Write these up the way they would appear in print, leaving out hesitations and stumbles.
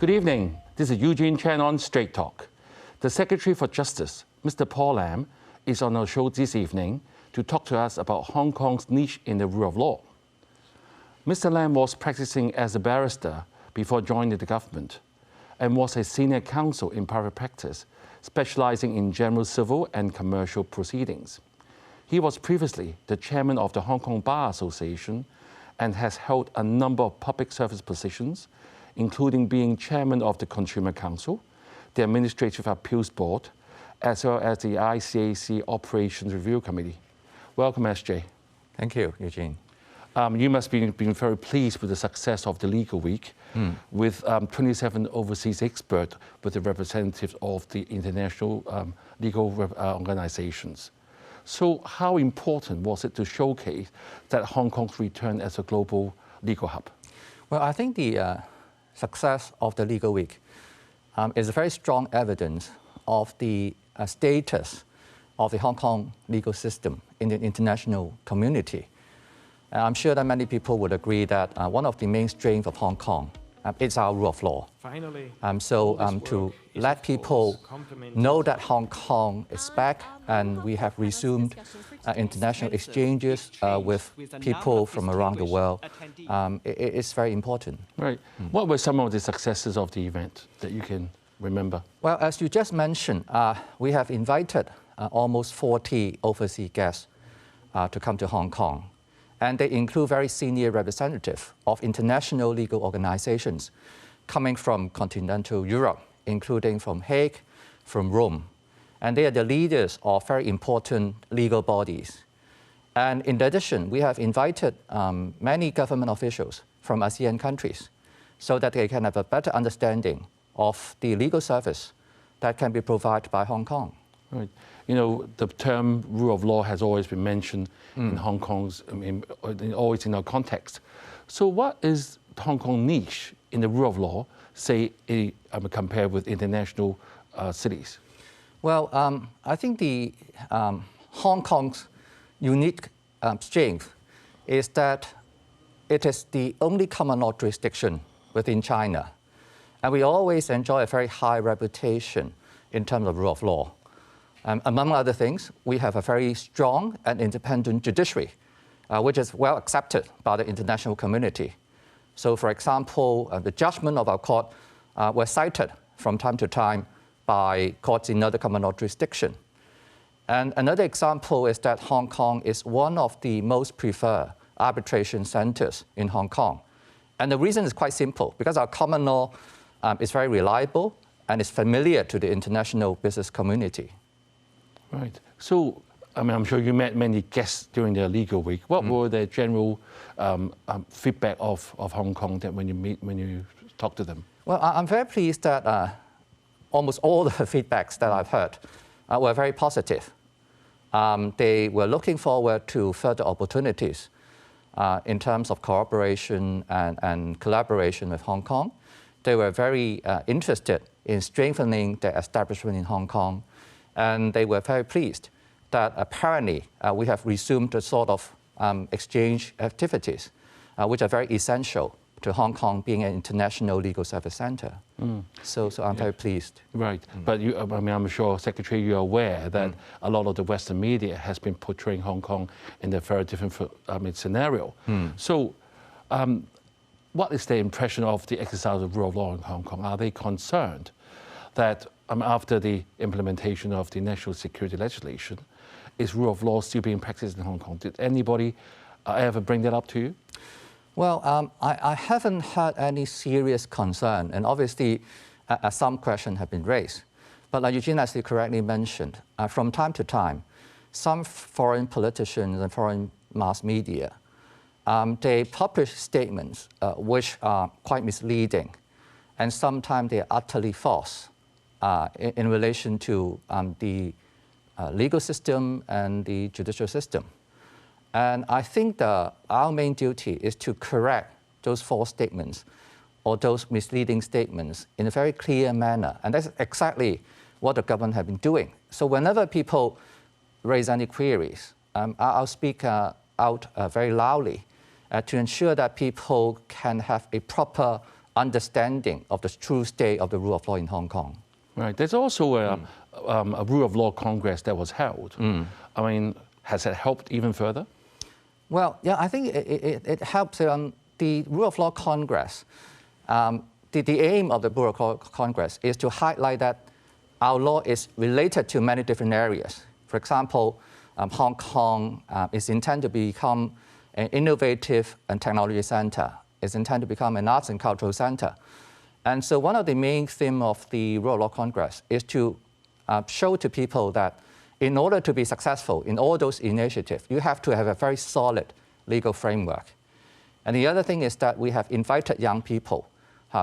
Good evening. This is Eugene Chen on Straight Talk. The Secretary for Justice, Mr. Paul Lam, is on our show this evening to talk to us about Hong Kong's niche in the rule of law. Mr. Lam was practicing as a barrister before joining the government and was a senior counsel in private practice, specializing in general civil and commercial proceedings. He was previously the chairman of the Hong Kong Bar Association and has held a number of public service positions, including being chairman of the Consumer Council, the Administrative Appeals Board, as well as the ICAC Operations Review Committee. Welcome, SJ. Thank you, Eugene. You must have been very pleased with the success of the Legal Week, with 27 overseas experts with the representatives of the international legal organizations. So how important was it to showcase that Hong Kong's return as a global legal hub? Well, I think the success of the Legal Week is a very strong evidence of the status of the Hong Kong legal system in the international community. I'm sure that many people would agree that one of the main strengths of Hong Kong is our rule of law. Finally, to let people know that Hong Kong is back and we have resumed international exchanges with people from around the world, it's very important. Right. What were some of the successes of the event that you can remember? Well, as you just mentioned, we have invited almost 40 overseas guests to come to Hong Kong. And they include very senior representatives of international legal organizations coming from continental Europe, including from Hague, from Rome. And they are the leaders of very important legal bodies. And in addition, we have invited many government officials from ASEAN countries so that they can have a better understanding of the legal service that can be provided by Hong Kong. Right. You know, the term rule of law has always been mentioned in Hong Kong's, always in our context. So what is Hong Kong niche in the rule of law, say, compared with international cities? Well, I think the Hong Kong's unique strength is that it is the only common law jurisdiction within China. And we always enjoy a very high reputation in terms of rule of law. Among other things, we have a very strong and independent judiciary, which is well accepted by the international community. So, for example, the judgment of our court were cited from time to time by courts in other common law jurisdiction. And another example is that Hong Kong is one of the most preferred arbitration centers in Hong Kong. And the reason is quite simple, because our common law is very reliable and is familiar to the international business community. Right. So, I'm sure you met many guests during the Legal Week. What were the general feedback of Hong Kong that when you talk to them? Well, I'm very pleased that almost all the feedbacks that I've heard were very positive. They were looking forward to further opportunities in terms of cooperation and collaboration with Hong Kong. They were very interested in strengthening their establishment in Hong Kong. And they were very pleased that apparently we have resumed the sort of exchange activities which are very essential to Hong Kong being an international legal service center. So I'm very pleased. Right. But I'm sure, Secretary, you're aware that a lot of the Western media has been portraying Hong Kong in a very different scenario. So what is their impression of the exercise of rule of law in Hong Kong? Are they concerned that after the implementation of the national security legislation, is rule of law still being practiced in Hong Kong? Did anybody ever bring that up to you? Well, I haven't had any serious concern, and obviously some questions have been raised. But like Eugene, as you correctly mentioned, from time to time, some foreign politicians and foreign mass media, they publish statements which are quite misleading, and sometimes they are utterly false. In relation to the legal system and the judicial system. And I think our main duty is to correct those false statements or those misleading statements in a very clear manner. And that's exactly what the government has been doing. So whenever people raise any queries, I'll speak out very loudly to ensure that people can have a proper understanding of the true state of the rule of law in Hong Kong. Right. There's also a Rule of Law Congress that was held. I mean, has it helped even further? Well, yeah, I think it helps. The Rule of Law Congress, the aim of the Rule of Law Congress is to highlight that our law is related to many different areas. For example, Hong Kong is intended to become an innovative and technology center. It's intended to become an arts and cultural center. And so one of the main themes of the Rule of Law Congress is to show to people that in order to be successful in all those initiatives, you have to have a very solid legal framework. And the other thing is that we have invited young people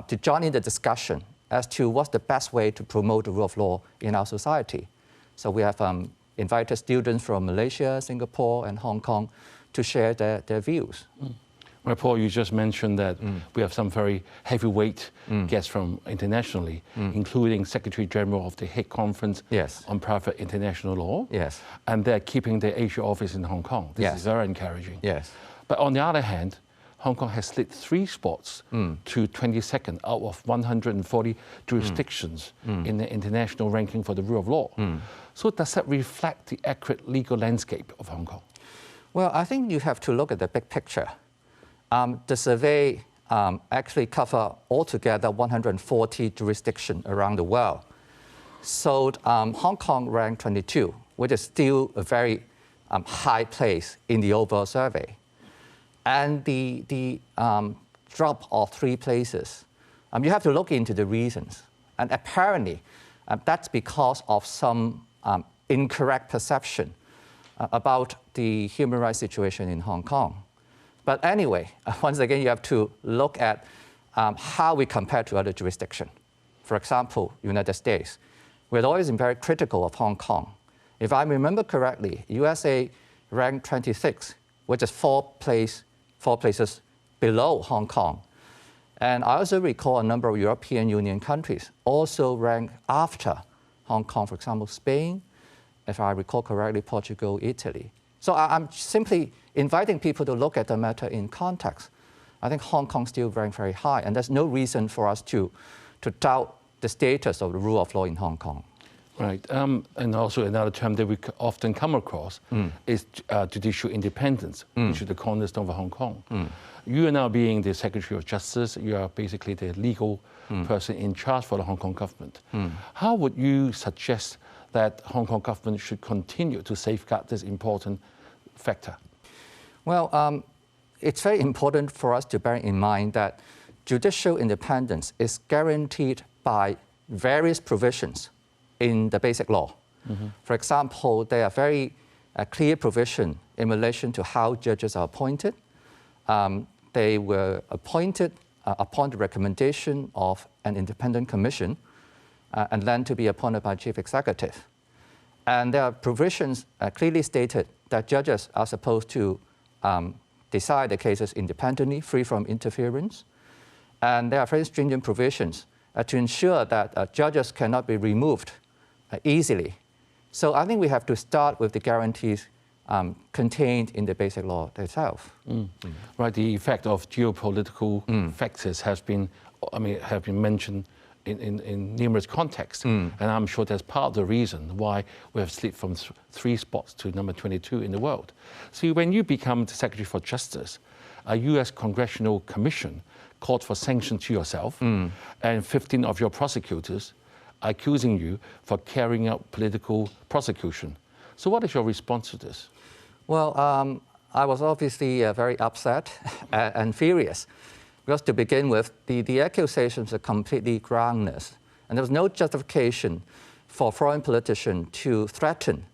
to join in the discussion as to what's the best way to promote the rule of law in our society. So we have invited students from Malaysia, Singapore, and Hong Kong to share their views. Well, Paul, you just mentioned that we have some very heavyweight guests from internationally, including Secretary General of the Hague Conference on Private International Law. Yes. And they're keeping their Asia office in Hong Kong. This is very encouraging. Yes. But on the other hand, Hong Kong has slid 3 spots to 22nd out of 140 jurisdictions in the international ranking for the rule of law. So does that reflect the accurate legal landscape of Hong Kong? Well, I think you have to look at the big picture. The survey actually covers altogether 140 jurisdictions around the world. So Hong Kong ranked 22, which is still a very high place in the overall survey. And the drop of 3 places, you have to look into the reasons. And apparently, that's because of some incorrect perception about the human rights situation in Hong Kong. But anyway, once again, you have to look at how we compare to other jurisdictions. For example, United States. We've always been very critical of Hong Kong. If I remember correctly, USA ranked 26, which is 4 places below Hong Kong. And I also recall a number of European Union countries also ranked after Hong Kong, for example, Spain, if I recall correctly, Portugal, Italy. So I'm simply inviting people to look at the matter in context. I think Hong Kong still ranks very high, and there's no reason for us to doubt the status of the rule of law in Hong Kong. Right, and also another term that we often come across is judicial independence, which is the cornerstone of Hong Kong. You are now being the Secretary of Justice, you are basically the legal person in charge for the Hong Kong government. How would you suggest that Hong Kong government should continue to safeguard this important factor? Well, it's very important for us to bear in mind that judicial independence is guaranteed by various provisions in the basic law. For example, there are very clear provisions in relation to how judges are appointed. They were appointed upon the recommendation of an independent commission and then to be appointed by chief executive. And there are provisions clearly stated that judges are supposed to decide the cases independently, free from interference. And there are very stringent provisions to ensure that judges cannot be removed easily. So I think we have to start with the guarantees contained in the basic law itself. Right, the effect of geopolitical factors have been mentioned in numerous contexts, and I'm sure that's part of the reason why we have slipped from 3 spots to number 22 in the world. See, when you become the Secretary for Justice, a U.S. Congressional Commission called for sanctions to yourself and 15 of your prosecutors accusing you for carrying out political prosecution. So what is your response to this? Well, I was obviously very upset and furious. Because to begin with, the accusations are completely groundless. And there was no justification for foreign politicians to threaten,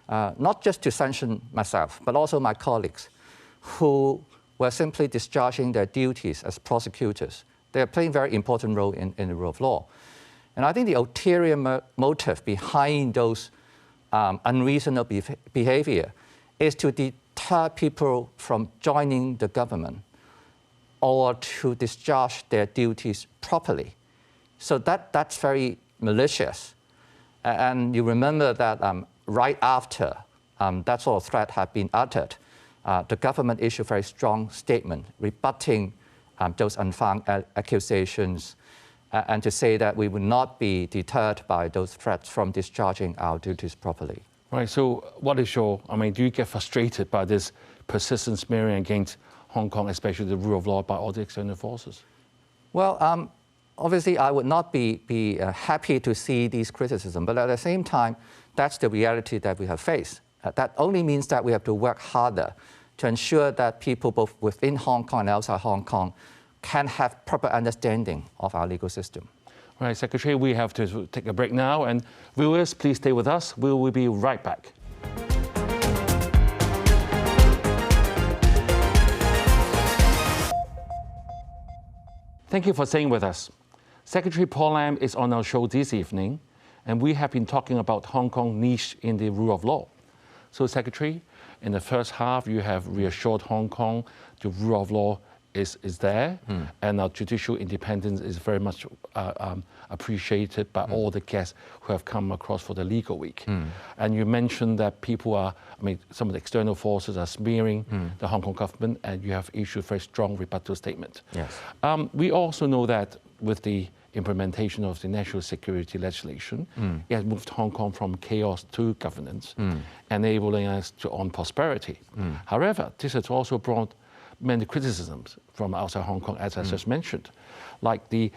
not just to sanction myself, but also my colleagues, who were simply discharging their duties as prosecutors. They are playing a very important role in the rule of law. And I think the ulterior motive behind those unreasonable behavior is to deter people from joining the government or to discharge their duties properly. So that's very malicious. And you remember that right after that sort of threat had been uttered, the government issued a very strong statement rebutting those unfounded accusations, and to say that we would not be deterred by those threats from discharging our duties properly. Right, so what is your, do you get frustrated by this persistent smearing against Hong Kong, especially the rule of law, by all the external forces? Well, obviously I would not be happy to see these criticisms, but at the same time, that's the reality that we have faced. That only means that we have to work harder to ensure that people both within Hong Kong and outside Hong Kong can have proper understanding of our legal system. Right, Secretary, we have to take a break now, and viewers, please stay with us. We will be right back. Thank you for staying with us. Secretary Paul Lam is on our show this evening, and we have been talking about Hong Kong's niche in the rule of law. So, Secretary, in the first half, you have reassured Hong Kong the rule of law is there, and our judicial independence is very much appreciated by all the guests who have come across for the legal week. And you mentioned that people are, some of the external forces are smearing the Hong Kong government, and you have issued a very strong rebuttal statement. Yes. We also know that with the implementation of the national security legislation, it has moved Hong Kong from chaos to governance, enabling us to own prosperity. However, this has also brought many criticisms from outside Hong Kong, as I just mentioned, like the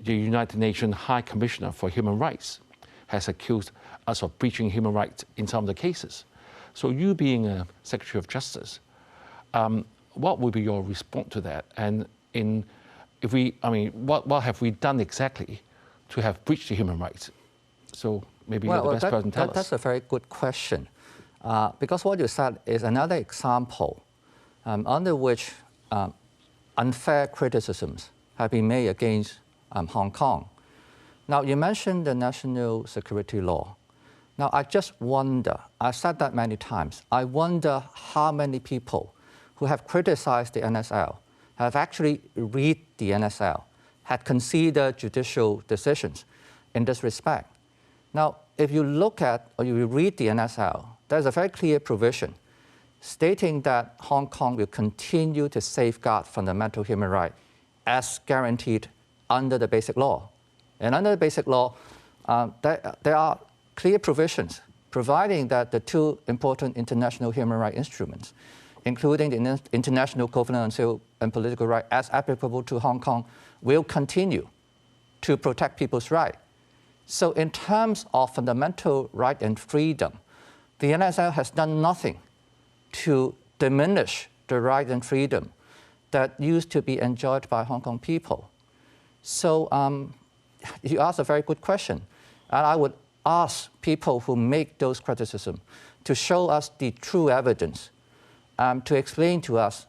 United Nations High Commissioner for Human Rights has accused us of breaching human rights in some of the cases. So you being a Secretary of Justice, what would be your response to that? And what have we done exactly to have breached the human rights? So maybe you're the best person to tell us. That's a very good question, because what you said is another example under which unfair criticisms have been made against Hong Kong. Now, you mentioned the national security law. Now, I just wonder, I've said that many times, I wonder how many people who have criticized the NSL have actually read the NSL, had considered judicial decisions in this respect. Now, if you look at or you read the NSL, there's a very clear provision stating that Hong Kong will continue to safeguard fundamental human rights as guaranteed under the Basic Law. And under the Basic Law, there are clear provisions providing that the two important international human rights instruments, including the International Covenant on Civil and Political Rights as applicable to Hong Kong, will continue to protect people's rights. So in terms of fundamental right and freedom, the NSL has done nothing to diminish the right and freedom that used to be enjoyed by Hong Kong people. So you asked a very good question. And I would ask people who make those criticisms to show us the true evidence, to explain to us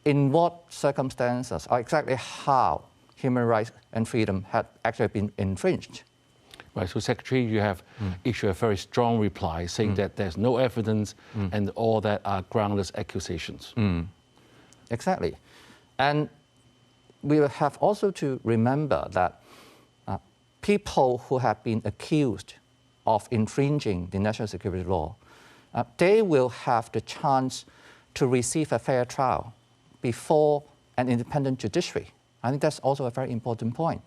in what circumstances or exactly how human rights and freedom had actually been infringed. Right, so Secretary, you have issued a very strong reply saying that there's no evidence and all that are groundless accusations. Exactly. And we have also to remember that people who have been accused of infringing the national security law, they will have the chance to receive a fair trial before an independent judiciary. I think that's also a very important point.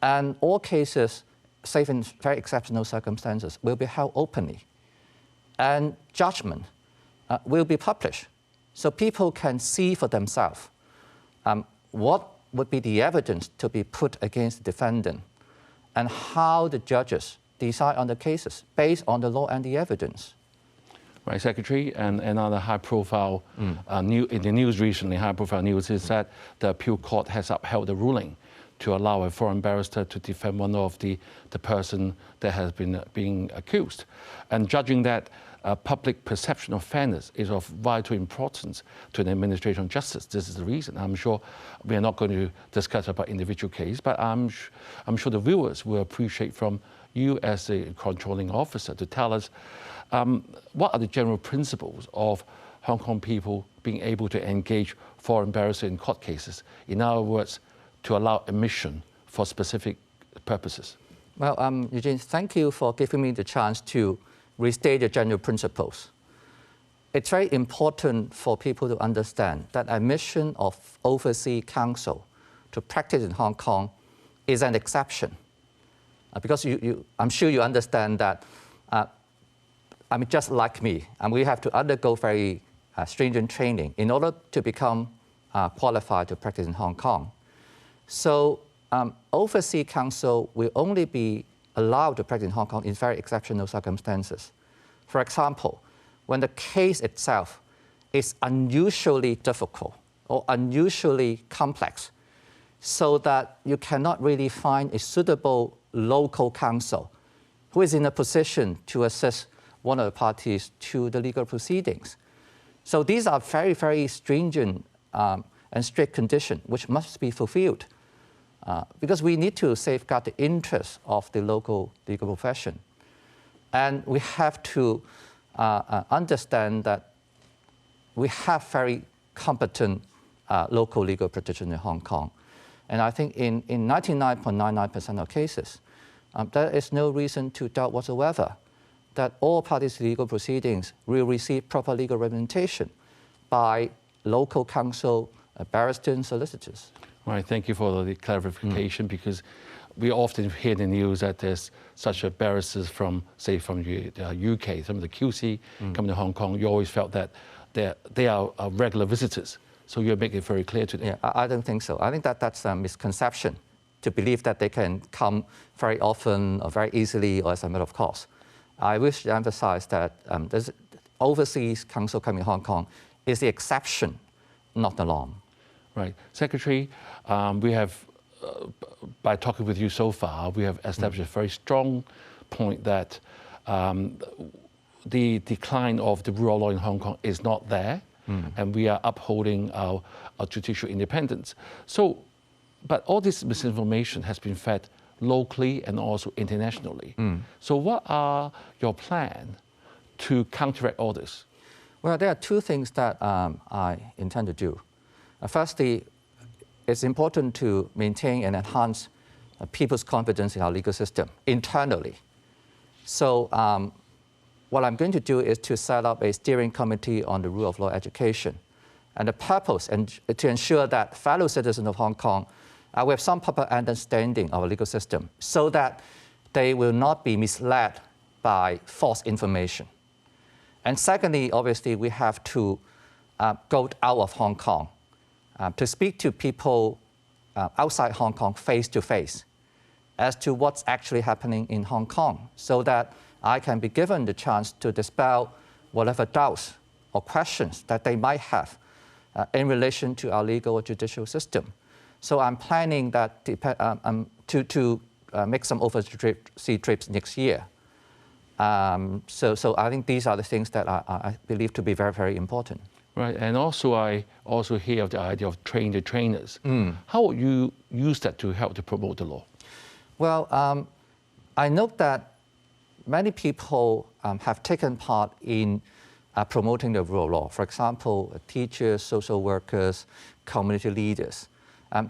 And all cases, save in very exceptional circumstances, will be held openly. And judgment will be published. So people can see for themselves what would be the evidence to be put against the defendant and how the judges decide on the cases based on the law and the evidence. Right, Secretary, and another high-profile in the news recently, high-profile news is that the appeal court has upheld the ruling to allow a foreign barrister to defend one of the person that has been being accused. And judging that public perception of fairness is of vital importance to the administration of justice. This is the reason. I'm sure we are not going to discuss about individual case, but I'm sure the viewers will appreciate from you as a controlling officer to tell us what are the general principles of Hong Kong people being able to engage foreign barristers in court cases. In other words, to allow admission for specific purposes. Well, Eugene, thank you for giving me the chance to restate the general principles. it's very important for people to understand that admission of overseas counsel to practice in Hong Kong is an exception. Because I'm sure you understand that, just like me, we have to undergo very stringent training in order to become qualified to practice in Hong Kong. So overseas counsel will only be allowed to practice in Hong Kong in very exceptional circumstances. For example, when the case itself is unusually difficult or unusually complex, so that you cannot really find a suitable local counsel who is in a position to assist one of the parties to the legal proceedings. So these are very, very stringent and strict conditions which must be fulfilled because we need to safeguard the interests of the local legal profession. And we have to understand that we have very competent local legal practitioners in Hong Kong. And I think in 99.99% of cases, there is no reason to doubt whatsoever that all parties to legal proceedings will receive proper legal representation by local counsel, barristers, and solicitors. Right, thank you for the clarification, because we often hear in the news that there's such a barristers from, say, from the UK, some of the QC coming to Hong Kong. You always felt that they are regular visitors. So you're making it very clear to them. Yeah, I don't think so. I think that that's a misconception to believe that they can come very often or very easily or as a matter of course. I wish to emphasize that overseas counsel coming to Hong Kong is the exception, not the norm. Right. Secretary, we have, by talking with you so far, we have established a very strong point that the decline of the rule of law in Hong Kong is not there. And we are upholding our judicial independence. So, but all this misinformation has been fed locally and also internationally. So what are your plans to counteract all this? Well, there are two things that I intend to do. Firstly, it's important to maintain and enhance people's confidence in our legal system internally. So what I'm going to do is to set up a steering committee on the rule of law education. And the purpose is to ensure that fellow citizens of Hong Kong will have some proper understanding of our legal system so that they will not be misled by false information. And secondly, obviously, we have to go out of Hong Kong to speak to people outside Hong Kong face to face as to what's actually happening in Hong Kong so that I can be given the chance to dispel whatever doubts or questions that they might have in relation to our legal or judicial system. So I'm planning that to make some overseas trips next year. So I think these are the things that I believe to be very, very important. Right, and also I also hear of the idea of train the trainers. How would you use that to help to promote the law? Well, I note that many people have taken part in promoting the rule of law. For example, teachers, social workers, community leaders.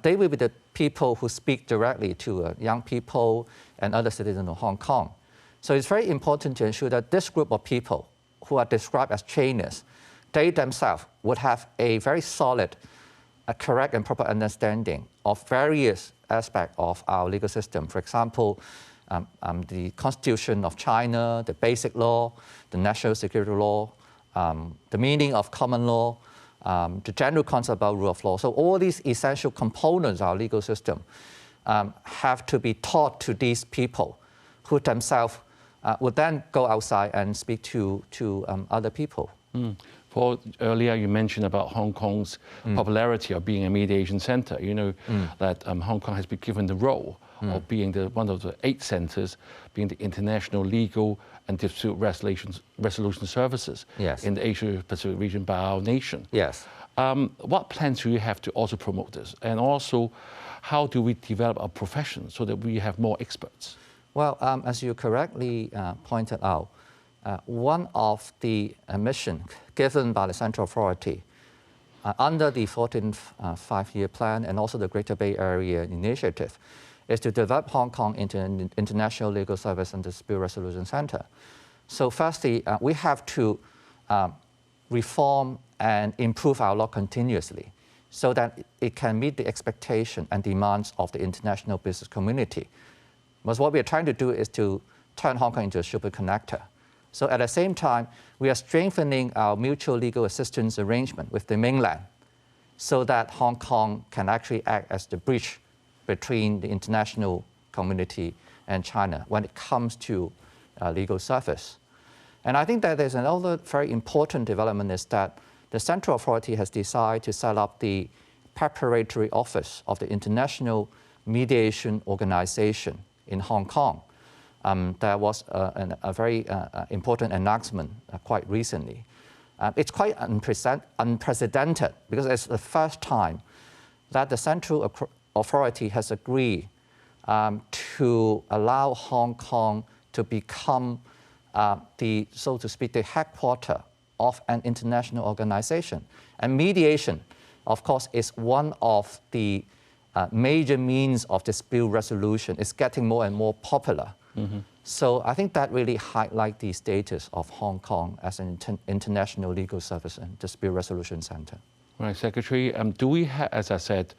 They will be the people who speak directly to young people and other citizens of Hong Kong. So it's very important to ensure that this group of people who are described as trainers, they themselves would have a very solid, correct and proper understanding of various aspects of our legal system. For example, the Constitution of China, the Basic Law, the National Security Law, the meaning of common law, the general concept about rule of law. So all these essential components of our legal system have to be taught to these people who themselves would then go outside and speak to other people. Paul, earlier you mentioned about Hong Kong's popularity of being a mediation center. You know that Hong Kong has been given the role of being one of the 8 centers, being the international legal and dispute resolution services in the Asia-Pacific region by our nation. Yes. What plans do you have to also promote this? And also, how do we develop our profession so that we have more experts? Well, as you correctly pointed out, one of the missions given by the Central Authority under the 14th Five-Year Plan and also the Greater Bay Area Initiative is to develop Hong Kong into an international legal service and dispute resolution center. So firstly, we have to reform and improve our law continuously so that it can meet the expectation and demands of the international business community. Because what we are trying to do is to turn Hong Kong into a super connector. So at the same time, we are strengthening our mutual legal assistance arrangement with the mainland so that Hong Kong can actually act as the bridge between the international community and China when it comes to legal service. And I think that there's another very important development is that the central authority has decided to set up the preparatory office of the International Mediation Organization in Hong Kong. There was a very important announcement quite recently. It's quite unprecedented because it's the first time that the central authority has agreed to allow Hong Kong to become so to speak, the headquarters of an international organization. And mediation, of course, is one of the major means of dispute resolution. It's getting more and more popular. Mm-hmm. So I think that really highlights the status of Hong Kong as an international legal service and dispute resolution center. Right, Secretary, do we have, as I said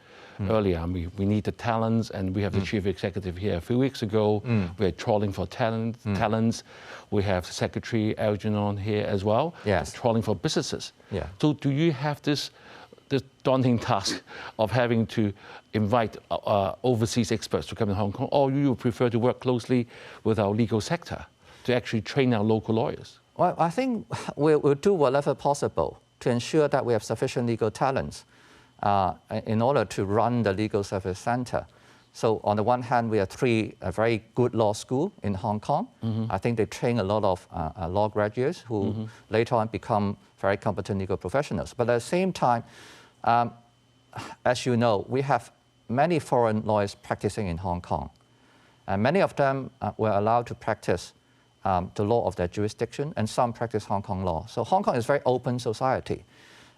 earlier, we need the talents, and we have the Chief Executive here. A few weeks ago, we're trawling for talents. We have Secretary Algernon here as well, trawling for businesses. Yeah. So do you have this daunting task of having to invite overseas experts to come to Hong Kong, or you prefer to work closely with our legal sector to actually train our local lawyers? Well, I think we'll do whatever possible to ensure that we have sufficient legal talents in order to run the legal service center. So on the one hand, we have a very good law school in Hong Kong. Mm-hmm. I think they train a lot of law graduates who later on become very competent legal professionals. But at the same time, as you know, we have many foreign lawyers practicing in Hong Kong. And many of them were allowed to practice the law of their jurisdiction, and some practice Hong Kong law. So Hong Kong is a very open society.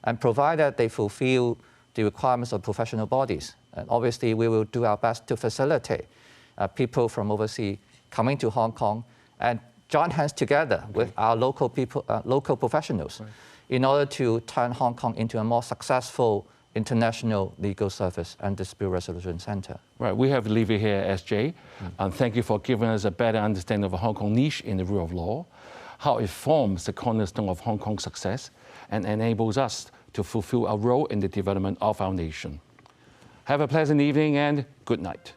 And provided they fulfill the requirements of professional bodies, and obviously we will do our best to facilitate people from overseas coming to Hong Kong and join hands together with our local people, local professionals, in order to turn Hong Kong into a more successful international legal service and dispute resolution center. Right, we have to leave it here, SJ. And thank you for giving us a better understanding of a Hong Kong niche in the rule of law, how it forms the cornerstone of Hong Kong's success and enables us to fulfill our role in the development of our nation. Have a pleasant evening and good night.